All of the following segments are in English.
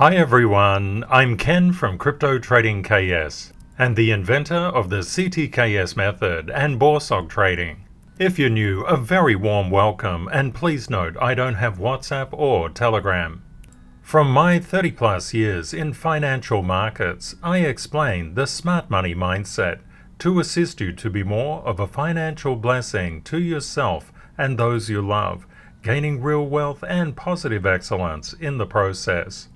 Hi everyone, I'm Ken from CryptoTradingKS and the inventor of the CTKS method and BORSOG trading. If you're new, a very warm welcome, and please note I don't have WhatsApp or Telegram. From my 30 plus years in financial markets, I explain the smart money mindset to assist you to be more of a financial blessing to yourself and those you love, gaining real wealth and positive excellence in the process.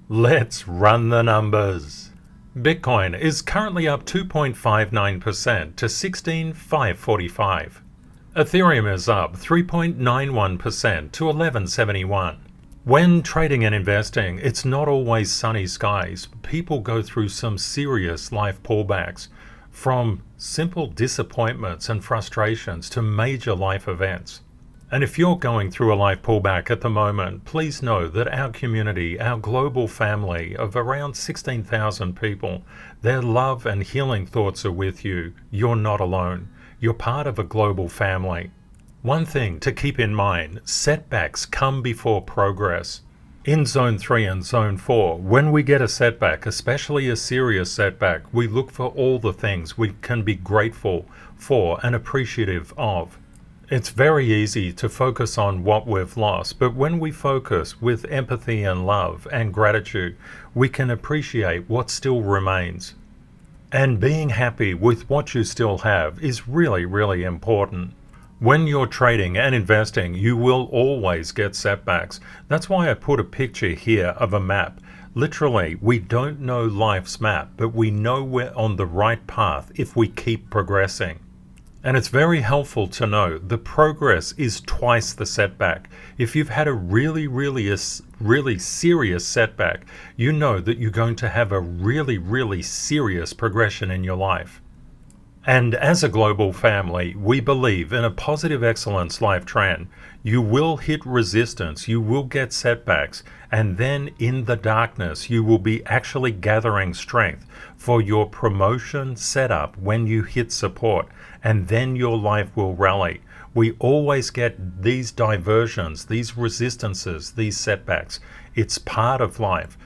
Let's run the numbers. Bitcoin is currently up 2.59% to 16,545. Ethereum is up 3.91% to 1171. When trading and investing, it's not always sunny skies. People go through some serious life pullbacks, from simple disappointments and frustrations to major life events. And if you're going through a life pullback at the moment, please know that our community, our global family of around 16,000 people, their love and healing thoughts are with you. You're not alone. You're part of a global family. One thing to keep in mind, setbacks come before progress. In Zone 3 and Zone 4, when we get a setback, especially a serious setback, we look for all the things we can be grateful for and appreciative of. It's very easy to focus on what we've lost, but when we focus with empathy and love and gratitude, we can appreciate what still remains. And being happy with what you still have is really, really important. When you're trading and investing, you will always get setbacks. That's why I put a picture here of a map. Literally, we don't know life's map, but we know we're on the right path if we keep progressing. And it's very helpful to know the progress is twice the setback. If you've had a really serious setback, you know that you're going to have a really serious progression in your life. And as a global family, we believe in a positive excellence life trend. You will hit resistance, you will get setbacks, and then in the darkness, you will be actually gathering strength for your promotion setup when you hit support, and then your life will rally. We always get these diversions, these resistances, these setbacks. It's part of life.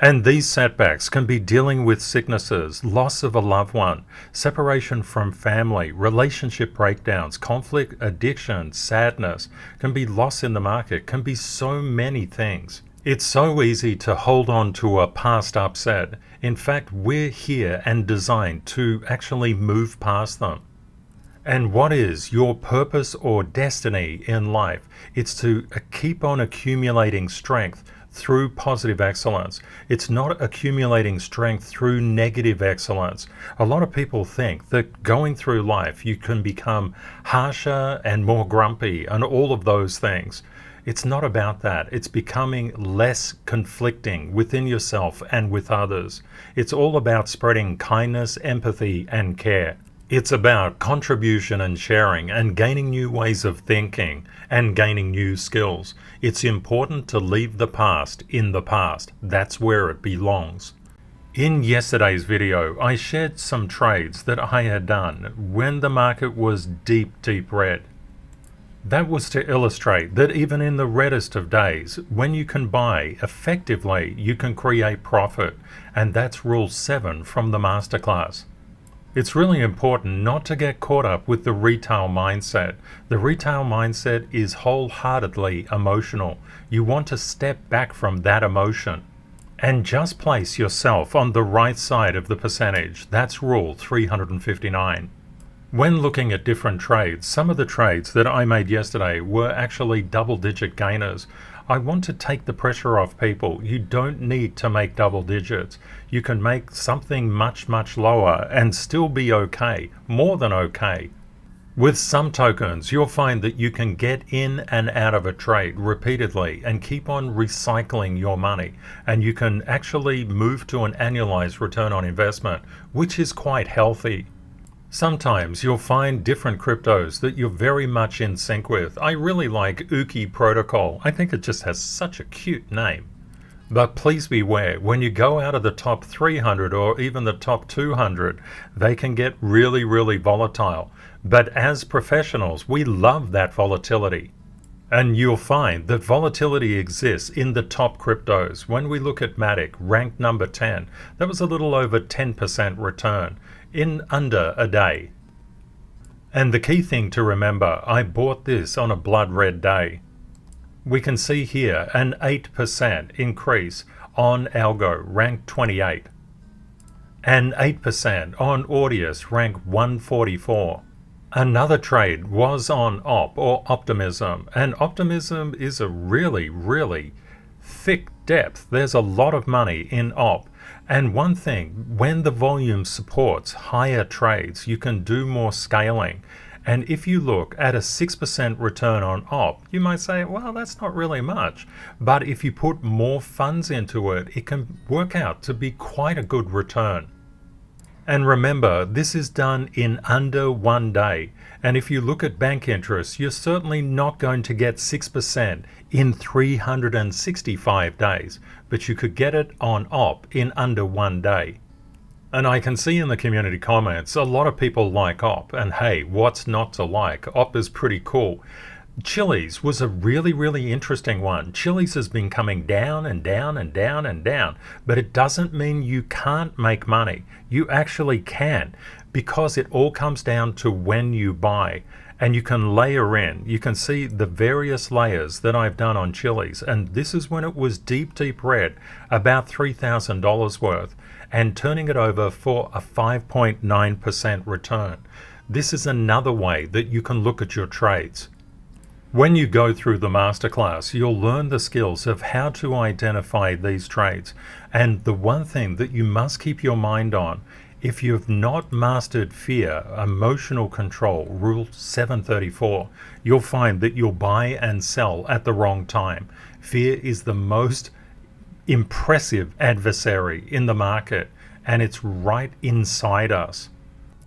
And these setbacks can be dealing with sicknesses, loss of a loved one, separation from family, relationship breakdowns, conflict, addiction, sadness, can be loss in the market, can be so many things. It's so easy to hold on to a past upset. In fact, we're here and designed to actually move past them. And what is your purpose or destiny in life? It's to keep on accumulating strength through positive excellence. It's not accumulating strength through negative excellence. A lot of people think that going through life you can become harsher and more grumpy and all of those things. It's not about that. It's becoming less conflicting within yourself and with others. It's all about spreading kindness, empathy, and care. It's about contribution and sharing and gaining new ways of thinking and gaining new skills. It's important to leave the past in the past. That's where it belongs. In yesterday's video, I shared some trades that I had done when the market was deep red. That was to illustrate that even in the reddest of days, when you can buy effectively, you can create profit. And that's Rule 7 from the Masterclass. It's really important not to get caught up with the retail mindset. The retail mindset is wholeheartedly emotional. You want to step back from that emotion and just place yourself on the right side of the percentage. That's Rule 359. When looking at different trades, some of the trades that I made yesterday were actually double-digit gainers. I want to take the pressure off people. You don't need to make double digits. You can make something much lower and still be okay, more than okay. With some tokens, you'll find that you can get in and out of a trade repeatedly and keep on recycling your money. And you can actually move to an annualized return on investment, which is quite healthy. Sometimes you'll find different cryptos that you're very much in sync with. I really like Uki Protocol. I think it just has such a cute name. But please beware, when you go out of the top 300 or even the top 200, they can get really volatile. But as professionals, we love that volatility. And you'll find that volatility exists in the top cryptos. When we look at Matic, ranked number 10, that was a little over 10% return in under a day. And the key thing to remember, I bought this on a blood red day. We can see here an 8% increase on Algo, rank 28. And 8% on Audius, rank 144. Another trade was on OP, or Optimism, and Optimism is a really, really thick depth. There's a lot of money in OP. And one thing, when the volume supports higher trades, you can do more scaling. And if you look at a 6% return on OP, you might say, well, that's not really much. But if you put more funds into it, it can work out to be quite a good return. And remember, this is done in under 1 day. And if you look at bank interest, you're certainly not going to get 6% in 365 days, but you could get it on OP in under 1 day. And I can see in the community comments, a lot of people like OP, and hey, what's not to like? OP is pretty cool. Chiliz was a really, really interesting one. Chiliz has been coming down and down and down and down, but it doesn't mean you can't make money. You actually can, because it all comes down to when you buy. And you can layer in. You can see the various layers that I've done on Chiliz, and this is when it was deep, deep red, about $3,000 worth, and turning it over for a 5.9% return. This is another way that you can look at your trades. When you go through the masterclass, you'll learn the skills of how to identify these trades. And the one thing that you must keep your mind on, if you've not mastered fear, emotional control, rule 734, you'll find that you'll buy and sell at the wrong time. Fear is the most impressive adversary in the market, and it's right inside us.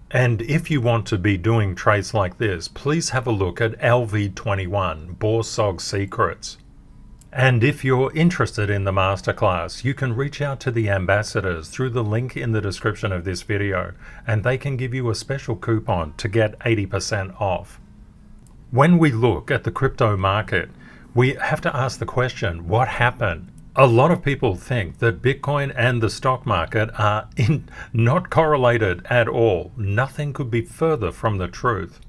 And if you want to be doing trades like this, please have a look at LV21, BORSOG Secrets. And if you're interested in the masterclass, you can reach out to the ambassadors through the link in the description of this video, and they can give you a special coupon to get 80% off. When we look at the crypto market, we have to ask the question, what happened? A lot of people think that Bitcoin and the stock market are not correlated at all. Nothing could be further from the truth.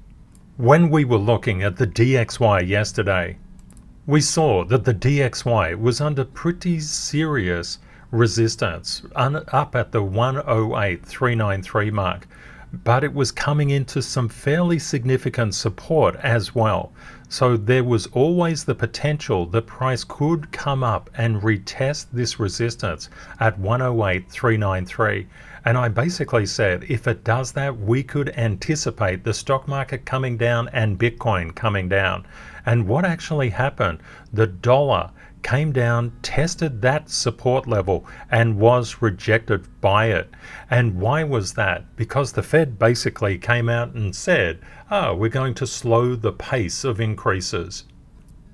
When we were looking at the DXY yesterday, we saw that the DXY was under pretty serious resistance, up at the 108,393 mark, but it was coming into some fairly significant support as well. So there was always the potential that price could come up and retest this resistance at 108,393. And I basically said, if it does that, we could anticipate the stock market coming down and Bitcoin coming down. And what actually happened? The dollar came down, tested that support level, and was rejected by it. And why was that? Because the Fed basically came out and said, oh, we're going to slow the pace of increases.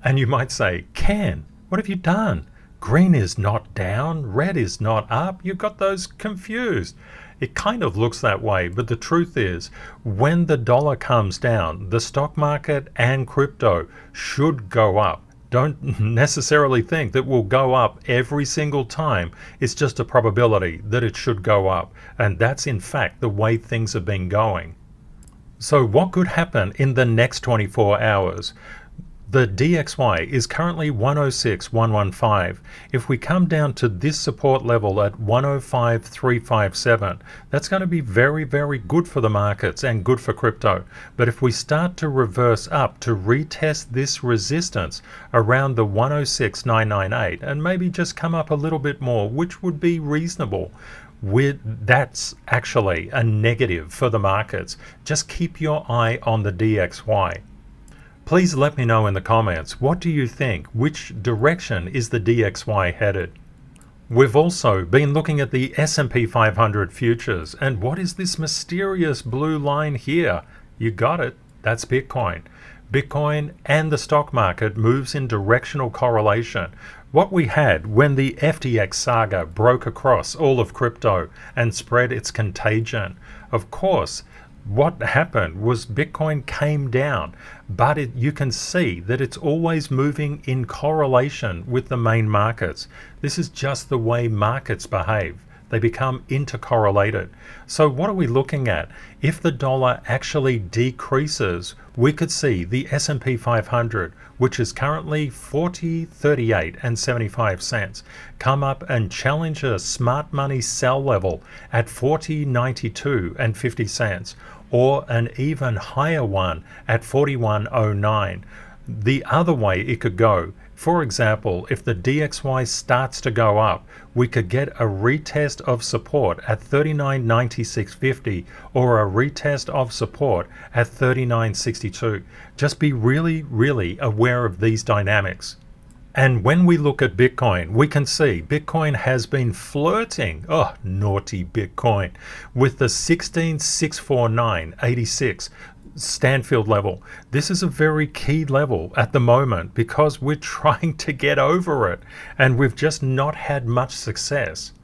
And you might say, Ken, what have you done? Green is not down, red is not up. You've got those confused. It kind of looks that way, but the truth is, when the dollar comes down, the stock market and crypto should go up. Don't necessarily think that will go up every single time. It's just a probability that it should go up. And that's in fact the way things have been going. So what could happen in the next 24 hours? The DXY is currently 106,115. If we come down to this support level at 105,357, that's going to be very, very good for the markets and good for crypto. But if we start to reverse up to retest this resistance around the 106,998 and maybe just come up a little bit more, which would be reasonable, that's actually a negative for the markets. Just keep your eye on the DXY. Please let me know in the comments, what do you think? Which direction is the DXY headed? We've also been looking at the S&P 500 futures, and what is this mysterious blue line here? You got it, that's Bitcoin. Bitcoin and the stock market moves in directional correlation. What we had when the FTX saga broke across all of crypto and spread its contagion, of course, what happened was Bitcoin came down, but you can see that it's always moving in correlation with the main markets. This is just the way markets behave. They become intercorrelated. So what are we looking at? If the dollar actually decreases, we could see the S&P 500, which is currently 40.38 and 75 cents, come up and challenge a smart money sell level at 40.92 and 50 cents, or an even higher one at 41.09. The other way it could go, for example, if the DXY starts to go up, we could get a retest of support at 39.9650 or a retest of support at 39.62. Just be really aware of these dynamics. And when we look at Bitcoin, we can see Bitcoin has been flirting, oh naughty Bitcoin, with the 16,649.86 Stanfield level. This is a very key level at the moment because we're trying to get over it and we've just not had much success.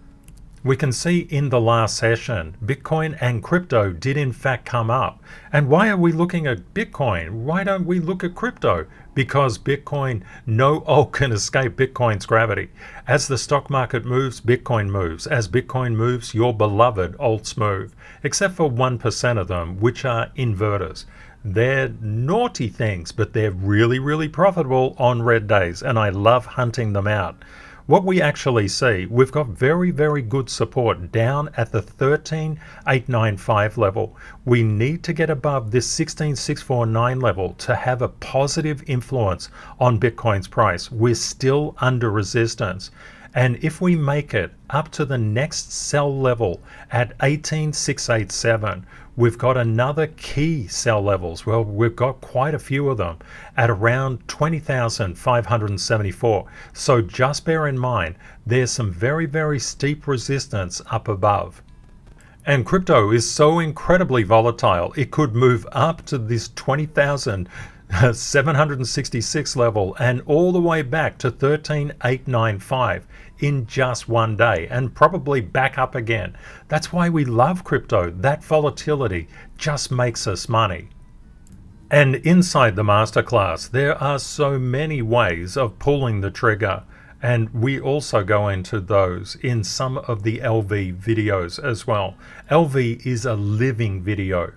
We can see in the last session, Bitcoin and crypto did in fact come up. And why are we looking at Bitcoin? Why don't we look at crypto? Because Bitcoin, no alt can escape Bitcoin's gravity. As the stock market moves, Bitcoin moves. As Bitcoin moves, your beloved alts move. Except for 1% of them, which are inverters. They're naughty things, but they're really profitable on red days, and I love hunting them out. What we actually see, we've got very good support down at the 13,895 level. We need to get above this 16,649 level to have a positive influence on Bitcoin's price. We're still under resistance. And if we make it up to the next sell level at 18,687, we've got another key sell levels. Well, we've got quite a few of them at around 20,574. So just bear in mind, there's some very steep resistance up above. And crypto is so incredibly volatile, it could move up to this 20,766 level and all the way back to 13,895 in just one day and probably back up again. That's why we love crypto. That volatility just makes us money. And inside the masterclass, there are so many ways of pulling the trigger. And we also go into those in some of the LV videos as well. LV is a living video.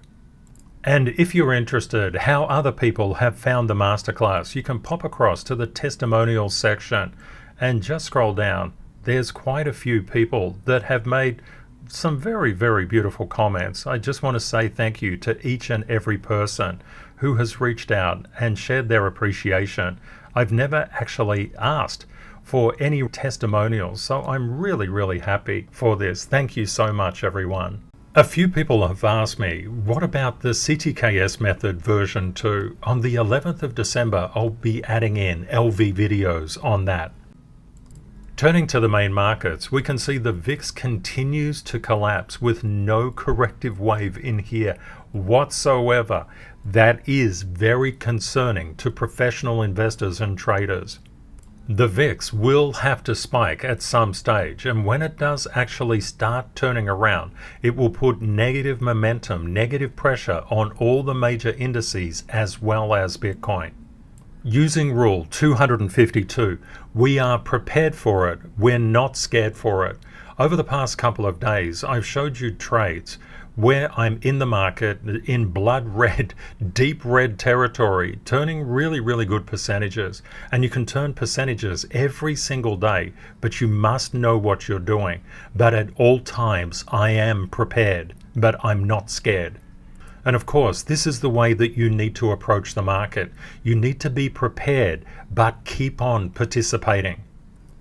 And if you're interested how other people have found the masterclass, you can pop across to the testimonials section and just scroll down. There's quite a few people that have made some very beautiful comments. I just want to say thank you to each and every person who has reached out and shared their appreciation. I've never actually asked for any testimonials, so I'm really happy for this. Thank you so much, everyone. A few people have asked me, what about the CTKS method version 2? On the 11th of December, I'll be adding in LV videos on that. Turning to the main markets, we can see the VIX continues to collapse with no corrective wave in here whatsoever. That is very concerning to professional investors and traders. The VIX will have to spike at some stage, and when it does actually start turning around, it will put negative momentum, negative pressure on all the major indices as well as Bitcoin. Using rule 252, we are prepared for it. We're not scared for it. Over the past couple of days, I've showed you trades where I'm in the market in blood red, deep red territory, turning really good percentages. And you can turn percentages every single day, but you must know what you're doing. But at all times, I am prepared, but I'm not scared. And of course, this is the way that you need to approach the market. You need to be prepared, but keep on participating.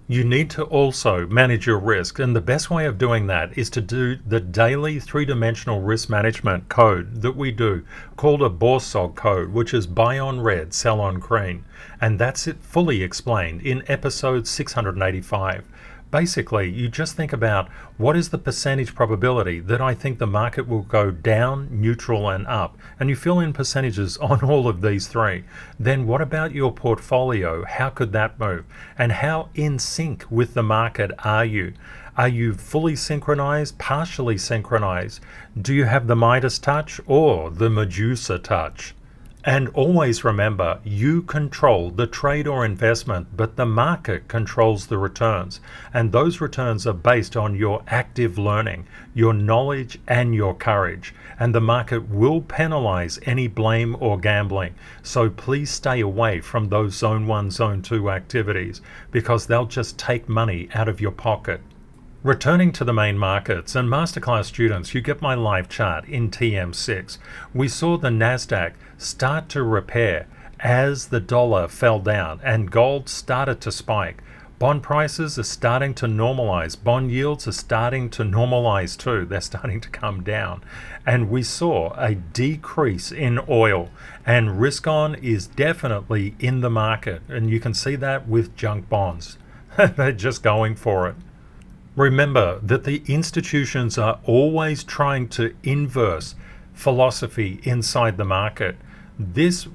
You need to also manage your risk, and the best way of doing that is to do the daily three-dimensional risk management code that we do, called a BORSOG code, which is buy on red, sell on green. And that's it fully explained in episode 685. Basically, you just think about what is the percentage probability that I think the market will go down, neutral, and up. And you fill in percentages on all of these three. Then what about your portfolio? How could that move? And how in sync with the market are you? Are you fully synchronized, partially synchronized? Do you have the Midas touch or the Medusa touch? And always remember, you control the trade or investment, but the market controls the returns. And those returns are based on your active learning, your knowledge, and your courage. And the market will penalize any blame or gambling. So please stay away from those Zone 1, Zone 2 activities, because they'll just take money out of your pocket. Returning to the main markets, and Masterclass students, you get my live chart in TM6. We saw the Nasdaq start to repair as the dollar fell down and gold started to spike. Bond prices are starting to normalize. Bond yields are starting to normalize too. They're starting to come down. And we saw a decrease in oil, and risk on is definitely in the market. And you can see that with junk bonds. They're just going for it. Remember that the institutions are always trying to inverse philosophy inside the market. This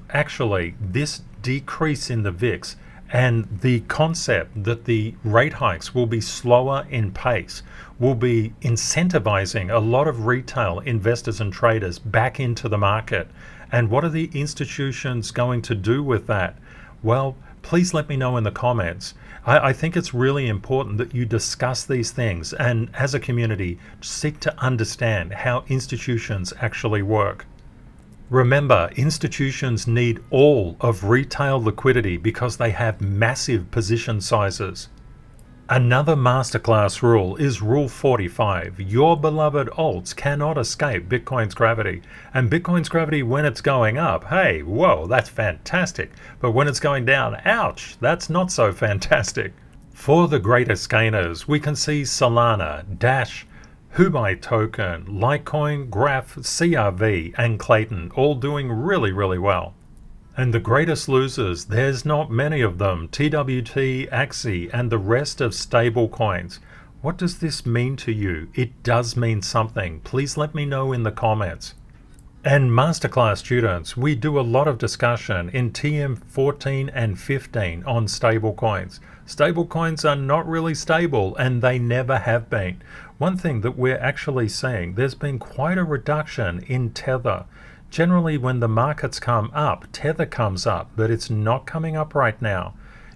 decrease in the VIX and the concept that the rate hikes will be slower in pace will be incentivizing a lot of retail investors and traders back into the market. And what are the institutions going to do with that? Well, please let me know in the comments. I think it's really important that you discuss these things and as a community seek to understand how institutions actually work. Remember, institutions need all of retail liquidity because they have massive position sizes. Another masterclass rule is Rule 45. Your beloved alts cannot escape Bitcoin's gravity. And Bitcoin's gravity when it's going up, hey, whoa, that's fantastic. But when it's going down, ouch, that's not so fantastic. For the greatest gainers, we can see Solana, Dash, Hubai Token, Litecoin, Graph, CRV, and Clayton all doing really, really well. And the greatest losers, there's not many of them, TWT, Axie, and the rest of stable coins. What does this mean to you? It does mean something. Please let me know in the comments. And Masterclass students, we do a lot of discussion in TM14 and 15 on stable coins. Stable coins are not really stable and they never have been. One thing that we're actually seeing, there's been quite a reduction in Tether. Generally, when the markets come up, Tether comes up, but it's not coming up right now.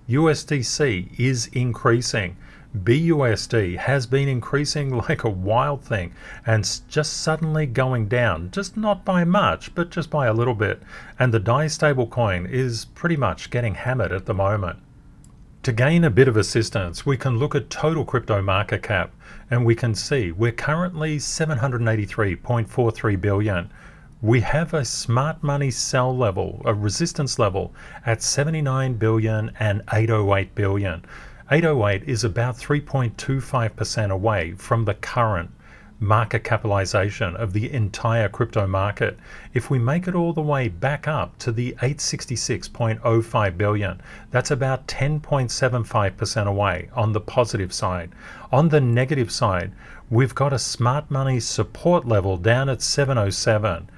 USDC is increasing. BUSD has been increasing like a wild thing and just suddenly going down, just not by much, but just by a little bit. And the DAI stablecoin is pretty much getting hammered at the moment. To gain a bit of assistance, we can look at total crypto market cap, and we can see we're currently 783.43 billion. We have a smart money sell level, a resistance level at 79 billion and 808 billion. 808 is about 3.25% away from the current market capitalization of the entire crypto market. If we make it all the way back up to the 866.05 billion, that's about 10.75% away on the positive side. On the negative side, we've got a smart money support level down at 707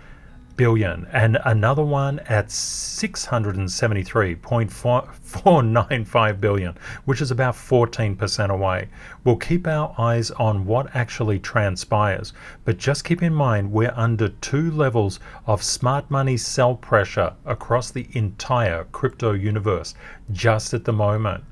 billion and another one at 673.495 billion, which is about 14% away. We'll keep our eyes on what actually transpires, but just keep in mind we're under two levels of smart money sell pressure across the entire crypto universe just at the moment.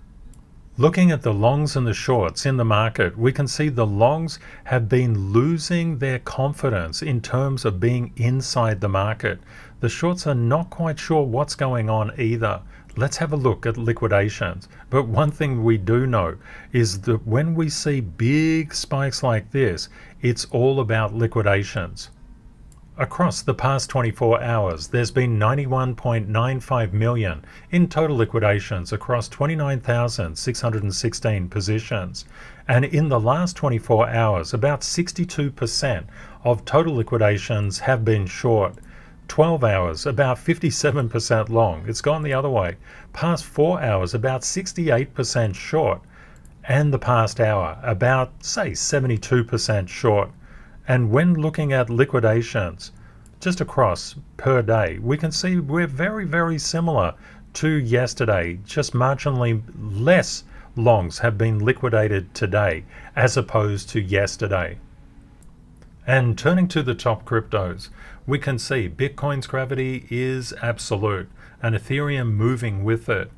Looking at the longs and the shorts in the market, we can see the longs have been losing their confidence in terms of being inside the market. The shorts are not quite sure what's going on either. Let's have a look at liquidations. But one thing we do know is that when we see big spikes like this, it's all about liquidations. Across the past 24 hours, there's been 91.95 million in total liquidations across 29,616 positions. And in the last 24 hours, about 62% of total liquidations have been short. 12 hours, about 57% long. It's gone the other way. Past 4 hours, about 68% short. And the past hour, about, say, 72% short. And when looking at liquidations just across per day, we can see we're very, very similar to yesterday, just marginally less longs have been liquidated today as opposed to yesterday. And turning to the top cryptos, we can see Bitcoin's gravity is absolute and Ethereum moving with it.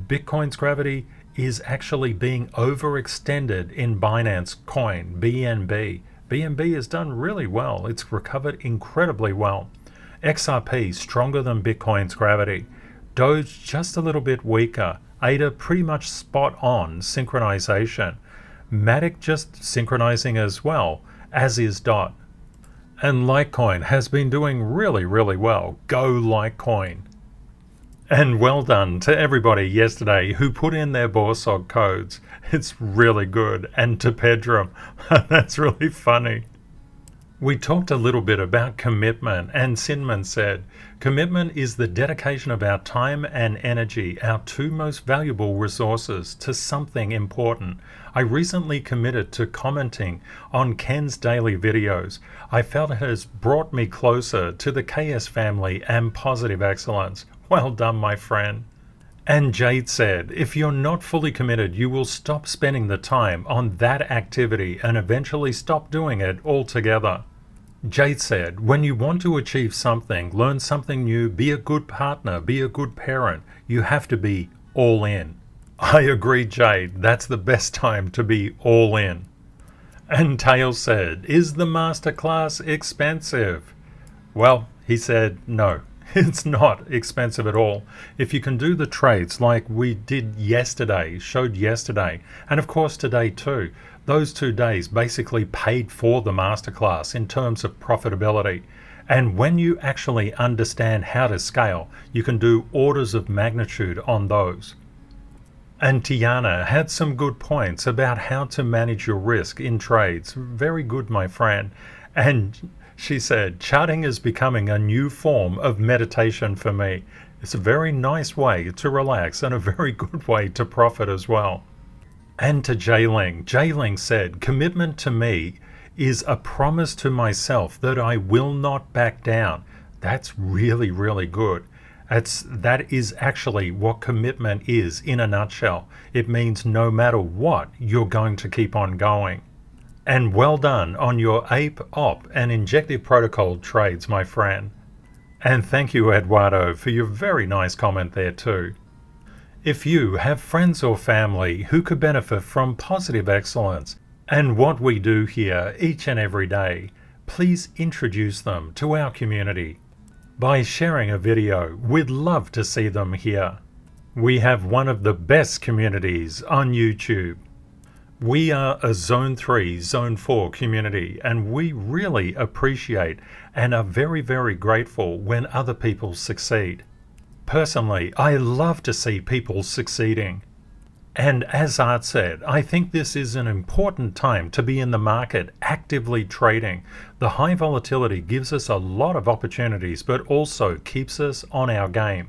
Bitcoin's gravity is actually being overextended in Binance Coin, BNB. BNB has done really well. It's recovered incredibly well. XRP stronger than Bitcoin's gravity. Doge just a little bit weaker. ADA pretty much spot on synchronization. Matic just synchronizing as well, as is DOT. And Litecoin has been doing really well. Go Litecoin. And well done to everybody yesterday who put in their BORSOG codes. It's really good. And to Pedram, that's really funny. We talked a little bit about commitment, and Sinman said, commitment is the dedication of our time and energy, our two most valuable resources, to something important. I recently committed to commenting on Ken's daily videos. I felt it has brought me closer to the KS family and positive excellence. Well done, my friend. And Jade said, if you're not fully committed, you will stop spending the time on that activity and eventually stop doing it altogether. Jade said, when you want to achieve something, learn something new, be a good partner, be a good parent, you have to be all in. I agree, Jade. That's the best time to be all in. And Tails said, is the masterclass expensive? Well, he said, no, it's not expensive at all. If you can do the trades like we did yesterday, showed yesterday, and of course today too, those 2 days basically paid for the masterclass in terms of profitability. And when you actually understand how to scale, you can do orders of magnitude on those. And Tiana had some good points about how to manage your risk in trades. Very good, my friend. And she said, charting is becoming a new form of meditation for me. It's a very nice way to relax and a very good way to profit as well. And to Jayling said, commitment to me is a promise to myself that I will not back down. That's really good. That is actually what commitment is in a nutshell. It means no matter what, you're going to keep on going. And well done on your APE, OP and Injective Protocol trades, my friend. And thank you, Eduardo, for your very nice comment there too. If you have friends or family who could benefit from positive excellence and what we do here each and every day, please introduce them to our community by sharing a video. We'd love to see them here. We have one of the best communities on YouTube. We are a Zone 3, Zone 4 community, and we really appreciate and are very grateful when other people succeed. Personally, I love to see people succeeding. And as Art said, I think this is an important time to be in the market actively trading. The high volatility gives us a lot of opportunities, but also keeps us on our game.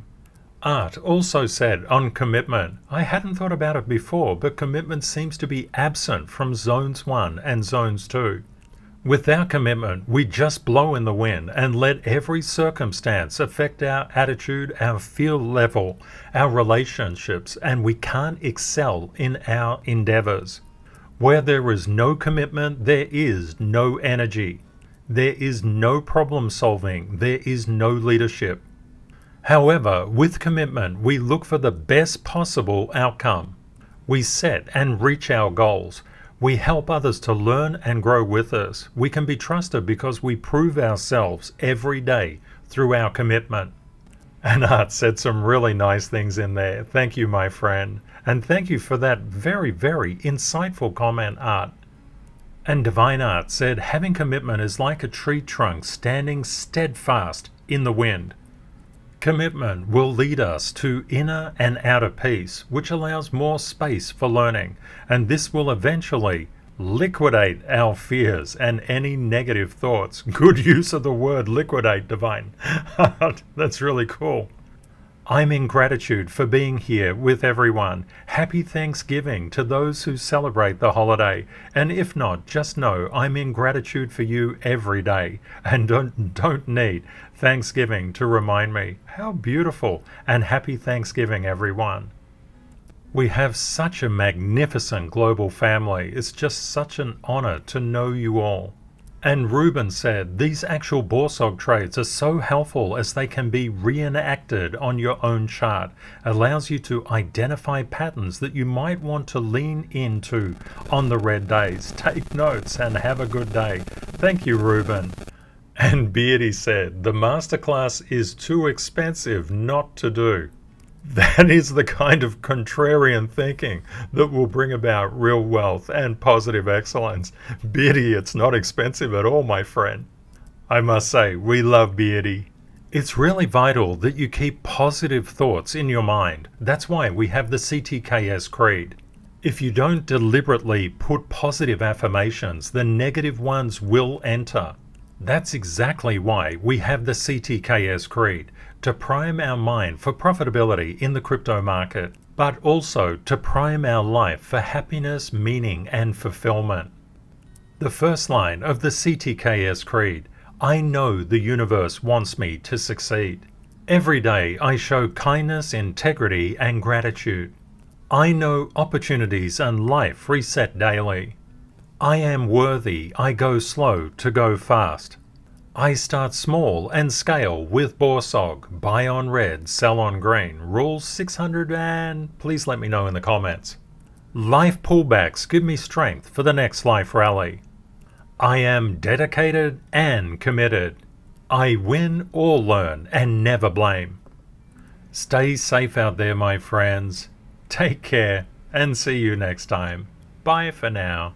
Art also said on commitment, I hadn't thought about it before, but commitment seems to be absent from Zones 1 and Zones 2. Without commitment, we just blow in the wind and let every circumstance affect our attitude, our feel level, our relationships, and we can't excel in our endeavors. Where there is no commitment, there is no energy. There is no problem solving. There is no leadership. However, with commitment, we look for the best possible outcome. We set and reach our goals. We help others to learn and grow with us. We can be trusted because we prove ourselves every day through our commitment. And Art said some really nice things in there. Thank you, my friend. And thank you for that very insightful comment, Art. And Divine Art said, having commitment is like a tree trunk standing steadfast in the wind. Commitment will lead us to inner and outer peace, which allows more space for learning, and this will eventually liquidate our fears and any negative thoughts. Good use of the word liquidate, Divine. That's really cool. I'm in gratitude for being here with everyone. Happy Thanksgiving to those who celebrate the holiday. And if not, just know I'm in gratitude for you every day and don't need Thanksgiving to remind me. How beautiful, and happy Thanksgiving, everyone. We have such a magnificent global family. It's just such an honor to know you all. And Ruben said, these actual BORSOG trades are so helpful as they can be reenacted on your own chart. Allows you to identify patterns that you might want to lean into on the red days. Take notes and have a good day. Thank you, Ruben. And Beardy said, the masterclass is too expensive not to do. That is the kind of contrarian thinking that will bring about real wealth and positive excellence. Beardy, it's not expensive at all, my friend. I must say, we love Beardy. It's really vital that you keep positive thoughts in your mind. That's why we have the CTKS Creed. If you don't deliberately put positive affirmations, the negative ones will enter. That's exactly why we have the CTKS Creed, to prime our mind for profitability in the crypto market, but also to prime our life for happiness, meaning, and fulfillment. The first line of the CTKS Creed, I know the universe wants me to succeed. Every day I show kindness, integrity, and gratitude. I know opportunities and life reset daily. I am worthy, I go slow to go fast. I start small and scale with BORSOG. Buy on red, sell on green. Rules 600 and please let me know in the comments. Life pullbacks give me strength for the next life rally. I am dedicated and committed. I win or learn and never blame. Stay safe out there, my friends. Take care and see you next time. Bye for now.